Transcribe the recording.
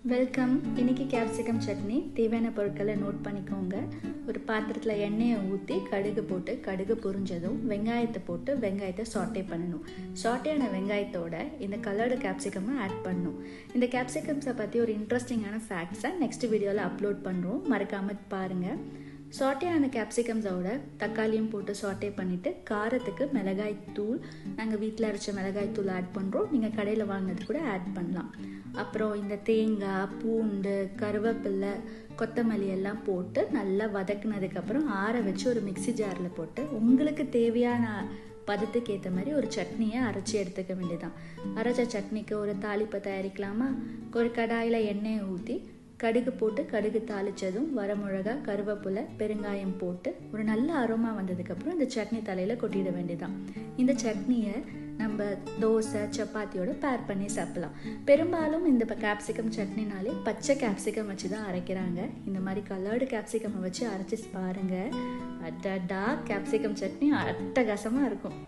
Welcome. இன்னைக்கு capsicum chutney தேவையான பொருட்களை நோட் பண்ணிக்கோங்க. ஒரு பாத்திரத்தில் எண்ணெயை ஊற்றி கடுகு போட்டு கடுகு பொரிஞ்சதும் வெங்காயத்தை போட்டு வெங்காயத்தை சாட்டே பண்ணணும். சாட்டேயான வெங்காயத்தோட இந்த கலர்டு கேப்சிகமை ஆட் பண்ணணும். இந்த கேப்சிகம்ஸை பற்றி ஒரு இன்ட்ரெஸ்டிங்கான ஃபேக்ட்ஸை நெக்ஸ்ட் வீடியோவில் அப்லோட் பண்ணுறோம், மறக்காமல் பாருங்கள். சாட்டேயான கேப்சிகம்ஸோட தக்காளியும் போட்டு சாட்டே பண்ணிவிட்டு காரத்துக்கு மிளகாய் தூள், நாங்கள் வீட்டில் அரைச்ச மிளகாய் தூள் ஆட் பண்ணுறோம், நீங்கள் கடையில் வாங்கினது கூட ஆட் பண்ணலாம். அப்புறம் இந்த தேங்காய், பூண்டு, கருவேப்பிலை, கொத்தமல்லி எல்லாம் போட்டு நல்லா வதக்குனதுக்கப்புறம் ஆற வச்சு ஒரு மிக்சி ஜாரில் போட்டு உங்களுக்கு தேவையான பதத்துக்கு ஏற்ற மாதிரி ஒரு சட்னியை அரைச்சி எடுத்துக்க வேண்டியதான். அரைச்ச சட்னிக்கு ஒரு தாளிப்பை தயாரிக்கலாமா? ஒரு கடாயில் எண்ணெயை ஊற்றி கடுகு போட்டு கடுகு தாளித்ததும் வரமிளகா, கருவேப்பிலை, பெருங்காயம் போட்டு ஒரு நல்ல அரோமா வந்ததுக்கப்புறம் இந்த சட்னி தலையில் கொட்டிட வேண்டியதான். இந்த சட்னியை நம்ம தோசை, சப்பாத்தியோட பேர் பண்ணி சாப்பிடலாம். பெரும்பாலும் இந்த கேப்சிகம் சட்னினாலே பச்சை கேப்சிகம் வச்சு தான் அரைக்கிறாங்க. இந்த மாதிரி கலர்டு கேப்சிகமை வச்சு அரைச்சி பாருங்கள். அடடா, கேப்சிகம் சட்னி அட்டகாசமாக இருக்கும்.